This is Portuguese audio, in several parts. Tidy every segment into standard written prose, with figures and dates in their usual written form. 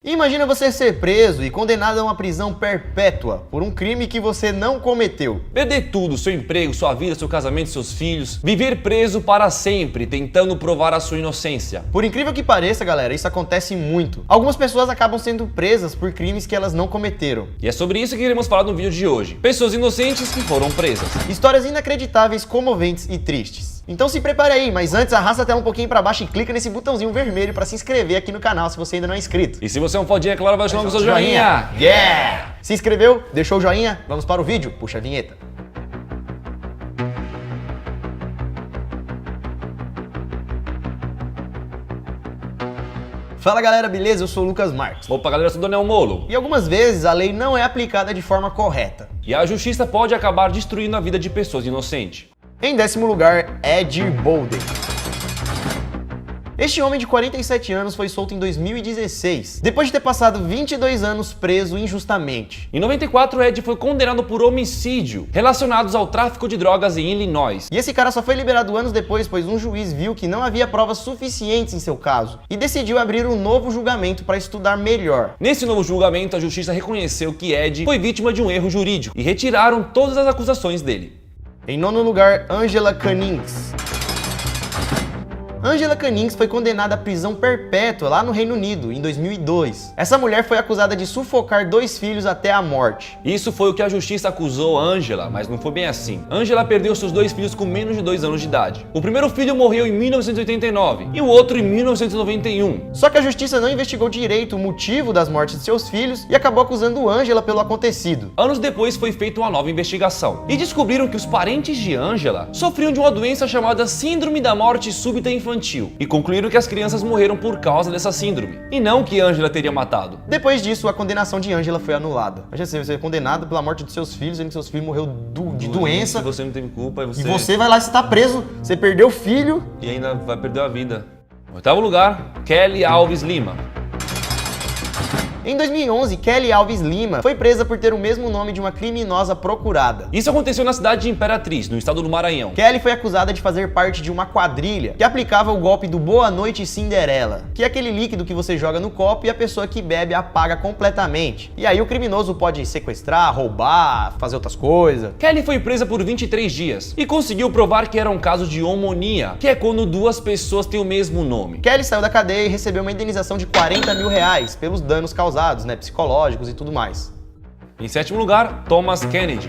Imagina você ser preso e condenado a uma prisão perpétua por um crime que você não cometeu. Perder tudo, seu emprego, sua vida, seu casamento, seus filhos. Viver preso para sempre, tentando provar a sua inocência. Por incrível que pareça, galera, isso acontece muito. Algumas pessoas acabam sendo presas por crimes que elas não cometeram. E é sobre isso que iremos falar no vídeo de hoje. Pessoas inocentes que foram presas. Histórias inacreditáveis, comoventes e tristes. Então se prepare aí, mas antes arrasta a tela um pouquinho pra baixo e clica nesse botãozinho vermelho pra se inscrever aqui no canal se você ainda não é inscrito. E se você é um fodinha, é claro, vai deixar o seu joinha. Yeah! Se inscreveu? Deixou o joinha? Vamos para o vídeo. Puxa a vinheta. Fala galera, beleza? Eu sou o Lucas Marques. Opa galera, eu sou o Daniel Molo. E algumas vezes a lei não é aplicada de forma correta. E a justiça pode acabar destruindo a vida de pessoas inocentes. Em 10º lugar, Ed Boulder. Este homem de 47 anos foi solto em 2016, depois de ter passado 22 anos preso injustamente. Em 94, Ed foi condenado por homicídio relacionados ao tráfico de drogas em Illinois. E esse cara só foi liberado anos depois, pois um juiz viu que não havia provas suficientes em seu caso e decidiu abrir um novo julgamento para estudar melhor. Nesse novo julgamento, a justiça reconheceu que Ed foi vítima de um erro jurídico e retiraram todas as acusações dele. Em 9º lugar, Angela Cannings. Angela Cannings foi condenada à prisão perpétua lá no Reino Unido, em 2002. Essa mulher foi acusada de sufocar 2 filhos até a morte. Isso foi o que a justiça acusou Angela, mas não foi bem assim. Angela perdeu seus 2 filhos com menos de 2 anos de idade. O primeiro filho morreu em 1989 e o outro em 1991. Só que a justiça não investigou direito o motivo das mortes de seus filhos e acabou acusando Angela pelo acontecido. Anos depois foi feita uma nova investigação e descobriram que os parentes de Angela sofriam de uma doença chamada Síndrome da Morte Súbita Infantil e concluíram que as crianças morreram por causa dessa síndrome, e não que Angela teria matado. Depois disso, a condenação de Angela foi anulada. Imagina você é condenado pela morte de seus filhos, sendo que seus filhos morreu de doença. Se você não teve culpa, E você vai lá e está preso, você perdeu o filho. E ainda vai perder a vida. Em 8º lugar, Kelly Alves Lima. Em 2011, Kelly Alves Lima foi presa por ter o mesmo nome de uma criminosa procurada. Isso aconteceu na cidade de Imperatriz, no estado do Maranhão. Kelly foi acusada de fazer parte de uma quadrilha que aplicava o golpe do Boa Noite Cinderela, que é aquele líquido que você joga no copo e a pessoa que bebe apaga completamente. E aí o criminoso pode sequestrar, roubar, fazer outras coisas. Kelly foi presa por 23 dias e conseguiu provar que era um caso de homonia, que é quando 2 pessoas têm o mesmo nome. Kelly saiu da cadeia e recebeu uma indenização de R$40 mil pelos danos causados, psicológicos e tudo mais. Em 7º lugar, Thomas Kennedy.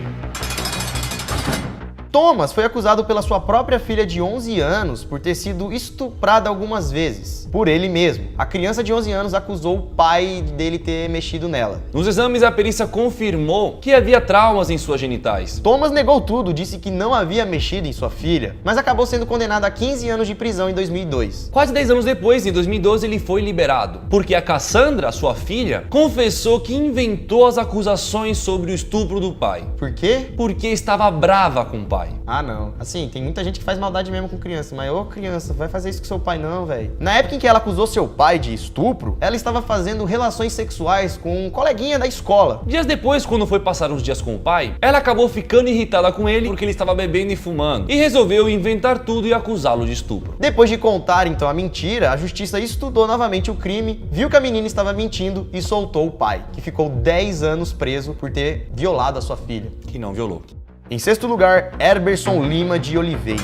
Thomas foi acusado pela sua própria filha de 11 anos por ter sido estuprada algumas vezes, por ele mesmo. A criança de 11 anos acusou o pai dele ter mexido nela. Nos exames, a perícia confirmou que havia traumas em suas genitais. Thomas negou tudo, disse que não havia mexido em sua filha, mas acabou sendo condenado a 15 anos de prisão em 2002. Quase 10 anos depois, em 2012, ele foi liberado, porque a Cassandra, sua filha, confessou que inventou as acusações sobre o estupro do pai. Por quê? Porque estava brava com o pai. Ah, não. Assim, tem muita gente que faz maldade mesmo com criança, mas ô criança, vai fazer isso com seu pai não, velho. Na época em que ela acusou seu pai de estupro, ela estava fazendo relações sexuais com um coleguinha da escola. Dias depois, quando foi passar uns dias com o pai, ela acabou ficando irritada com ele porque ele estava bebendo e fumando, e resolveu inventar tudo e acusá-lo de estupro. Depois de contar então a mentira, a justiça estudou novamente o crime, viu que a menina estava mentindo e soltou o pai, que ficou 10 anos preso por ter violado a sua filha. Que não violou. Em 6º lugar, Herberson Lima de Oliveira.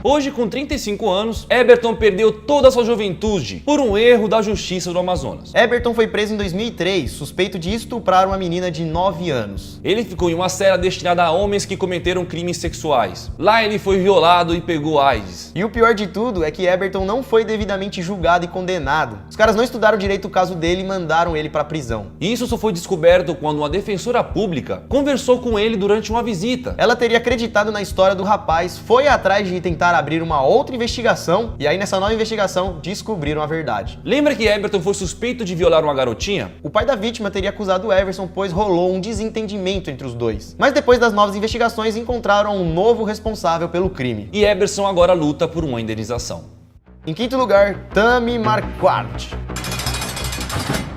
Hoje, com 35 anos, Eberton perdeu toda a sua juventude por um erro da justiça do Amazonas. Eberton foi preso em 2003, suspeito de estuprar uma menina de 9 anos. Ele ficou em uma cela destinada a homens que cometeram crimes sexuais. Lá ele foi violado e pegou AIDS. E o pior de tudo é que Eberton não foi devidamente julgado e condenado. Os caras não estudaram direito o caso dele e mandaram ele pra prisão. E isso só foi descoberto quando uma defensora pública conversou com ele durante uma visita. Ela teria acreditado na história do rapaz, foi atrás de tentar abrir uma outra investigação e aí nessa nova investigação descobriram a verdade. Lembra que Eberton foi suspeito de violar uma garotinha? O pai da vítima teria acusado Everson, pois rolou um desentendimento entre os dois. Mas depois das novas investigações encontraram um novo responsável pelo crime. E Eberson agora luta por uma indenização. Em 5º lugar, Tammy Marquardt.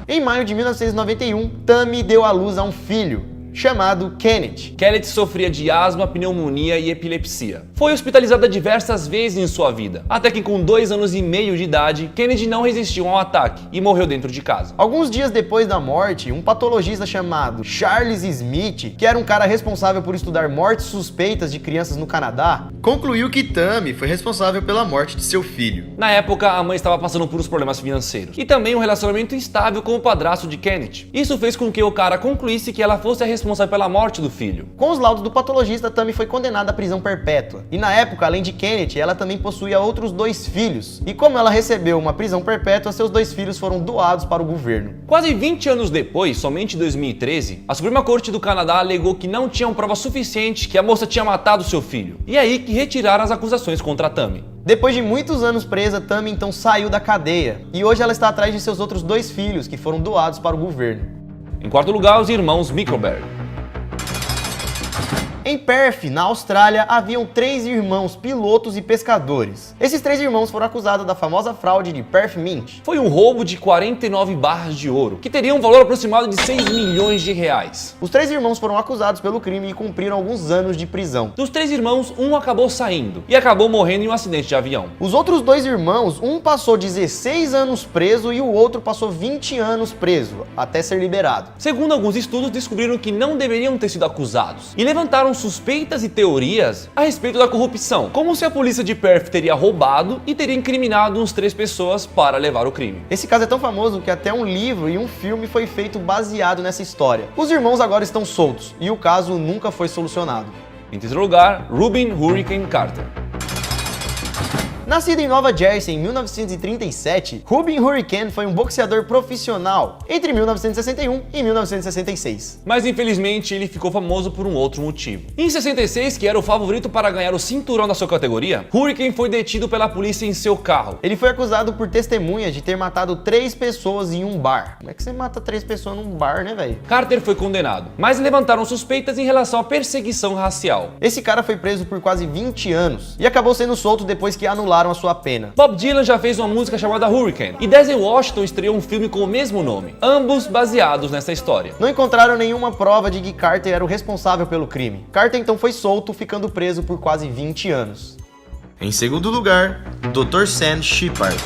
Em maio de 1991, Tammy deu à luz a um filho, chamado Kenneth. Kenneth sofria de asma, pneumonia e epilepsia. Foi hospitalizada diversas vezes em sua vida, até que com 2 anos e meio de idade, Kennedy não resistiu ao ataque e morreu dentro de casa. Alguns dias depois da morte, um patologista chamado Charles Smith, que era um cara responsável por estudar mortes suspeitas de crianças no Canadá, concluiu que Tammy foi responsável pela morte de seu filho. Na época, a mãe estava passando por uns problemas financeiros e também um relacionamento instável com o padrasto de Kennedy. Isso fez com que o cara concluísse que ela fosse a responsável pela morte do filho. Com os laudos do patologista, Tammy foi condenada à prisão perpétua. E na época, além de Kennedy, ela também possuía outros 2 filhos. E como ela recebeu uma prisão perpétua, seus 2 filhos foram doados para o governo. Quase 20 anos depois, somente em 2013, a Suprema Corte do Canadá alegou que não tinham prova suficiente que a moça tinha matado seu filho. E é aí que retiraram as acusações contra a Tammy. Depois de muitos anos presa, Tammy então saiu da cadeia. E hoje ela está atrás de seus outros 2 filhos, que foram doados para o governo. Em quarto lugar, os irmãos Mickelberg. Em Perth, na Austrália, haviam 3 irmãos pilotos e pescadores. Esses 3 irmãos foram acusados da famosa fraude de Perth Mint. Foi um roubo de 49 barras de ouro, que teria um valor aproximado de 6 milhões de reais. Os 3 irmãos foram acusados pelo crime e cumpriram alguns anos de prisão. Dos 3 irmãos, um acabou saindo e acabou morrendo em um acidente de avião. Os outros 2 irmãos, um passou 16 anos preso e o outro passou 20 anos preso, até ser liberado. Segundo alguns estudos, descobriram que não deveriam ter sido acusados e levantaram suspeitas e teorias a respeito da corrupção, como se a polícia de Perth teria roubado e teria incriminado uns 3 pessoas para levar o crime. Esse caso é tão famoso que até um livro e um filme foi feito baseado nessa história. Os irmãos agora estão soltos e o caso nunca foi solucionado. Em terceiro lugar, Rubin Hurricane Carter. Nascido em Nova Jersey em 1937, Rubin Hurricane foi um boxeador profissional entre 1961 e 1966. Mas infelizmente ele ficou famoso por um outro motivo. Em 66, que era o favorito para ganhar o cinturão da sua categoria, Hurricane foi detido pela polícia em seu carro. Ele foi acusado por testemunhas de ter matado 3 pessoas em um bar. Como é que você mata 3 pessoas num bar, né, velho? Carter foi condenado, mas levantaram suspeitas em relação à perseguição racial. Esse cara foi preso por quase 20 anos e acabou sendo solto depois que anularam a sua pena. Bob Dylan já fez uma música chamada Hurricane e Denzel Washington estreou um filme com o mesmo nome, ambos baseados nessa história. Não encontraram nenhuma prova de que Carter era o responsável pelo crime. Carter então foi solto, ficando preso por quase 20 anos. Em segundo lugar, Dr. Sam Shepard.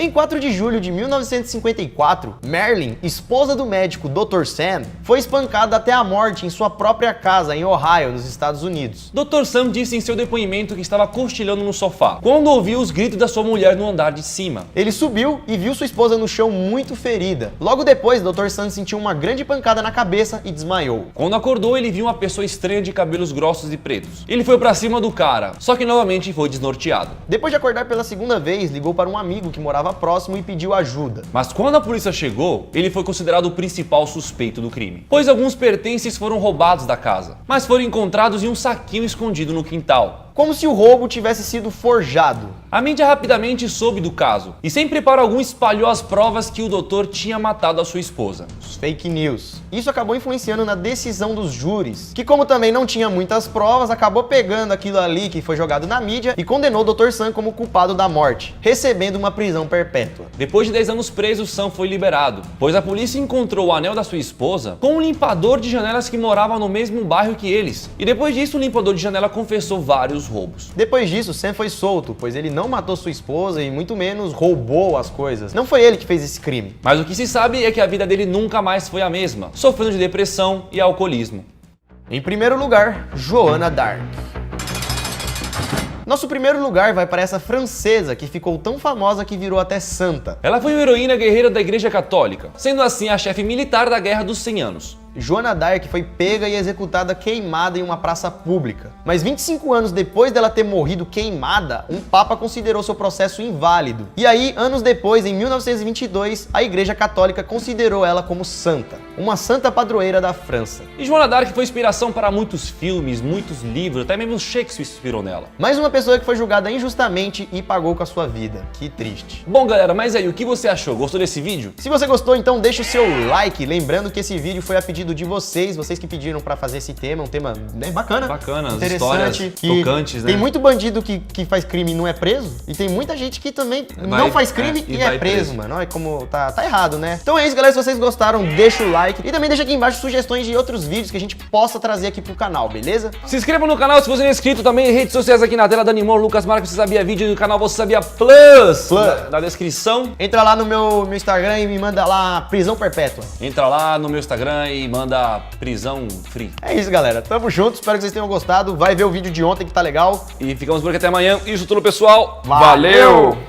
Em 4 de julho de 1954, Marilyn, esposa do médico Dr. Sam, foi espancada até a morte em sua própria casa em Ohio, nos Estados Unidos. Dr. Sam disse em seu depoimento que estava cochilando no sofá, quando ouviu os gritos da sua mulher no andar de cima. Ele subiu e viu sua esposa no chão muito ferida. Logo depois, Dr. Sam sentiu uma grande pancada na cabeça e desmaiou. Quando acordou, ele viu uma pessoa estranha de cabelos grossos e pretos. Ele foi pra cima do cara, só que novamente foi desnorteado. Depois de acordar pela segunda vez, ligou para um amigo que morava próximo e pediu ajuda. Mas quando a polícia chegou, ele foi considerado o principal suspeito do crime, pois alguns pertences foram roubados da casa, mas foram encontrados em um saquinho escondido no quintal. Como se o roubo tivesse sido forjado. A mídia rapidamente soube do caso e, sem preparo algum, espalhou as provas que o doutor tinha matado a sua esposa. Os fake news. Isso acabou influenciando na decisão dos júris, que, como também não tinha muitas provas, acabou pegando aquilo ali que foi jogado na mídia e condenou o Dr. Sam como culpado da morte, recebendo uma prisão perpétua. Depois de 10 anos preso, Sam foi liberado, pois a polícia encontrou o anel da sua esposa com um limpador de janelas que morava no mesmo bairro que eles. E depois disso, o limpador de janela confessou vários roubos. Depois disso, Sam foi solto, pois ele não matou sua esposa e muito menos roubou as coisas. Não foi ele que fez esse crime. Mas o que se sabe é que a vida dele nunca mais foi a mesma, sofrendo de depressão e alcoolismo. Em primeiro lugar, Joana d'Arc. Nosso primeiro lugar vai para essa francesa que ficou tão famosa que virou até santa. Ela foi uma heroína guerreira da Igreja Católica, sendo assim a chefe militar da Guerra dos 100 Anos. Joana d'Arc foi pega e executada queimada em uma praça pública. Mas 25 anos depois dela ter morrido queimada, um papa considerou seu processo inválido. E aí, anos depois, em 1922, a Igreja Católica considerou ela como santa, uma santa padroeira da França. E Joana d'Arc foi inspiração para muitos filmes, muitos livros, até mesmo Shakespeare se inspirou nela. Mais uma pessoa que foi julgada injustamente e pagou com a sua vida. Que triste. Bom, galera, mas aí, o que você achou? Gostou desse vídeo? Se você gostou, então deixa o seu like, lembrando que esse vídeo foi a pedido pedido de vocês que pediram pra fazer esse tema, um tema bem bacana. Bacana, as interessante, histórias tocantes, né? Tem muito bandido que faz crime e não é preso, e tem muita gente que também não faz crime e é preso, mano. Olha como tá errado, né? Então é isso, galera. Se vocês gostaram, deixa o like e também deixa aqui embaixo sugestões de outros vídeos que a gente possa trazer aqui pro canal, beleza? Se inscreva no canal se você não é inscrito, também em redes sociais aqui na tela, Dani Moura, Lucas Marques, Você Sabia Vídeo, do canal Você Sabia Plus. Na descrição. Entra lá no meu Instagram e me manda lá prisão perpétua. Entra lá no meu Instagram e manda prisão free. É isso, galera. Tamo junto, espero que vocês tenham gostado. Vai ver o vídeo de ontem que tá legal. E ficamos por aqui até amanhã. Isso tudo, pessoal. Valeu!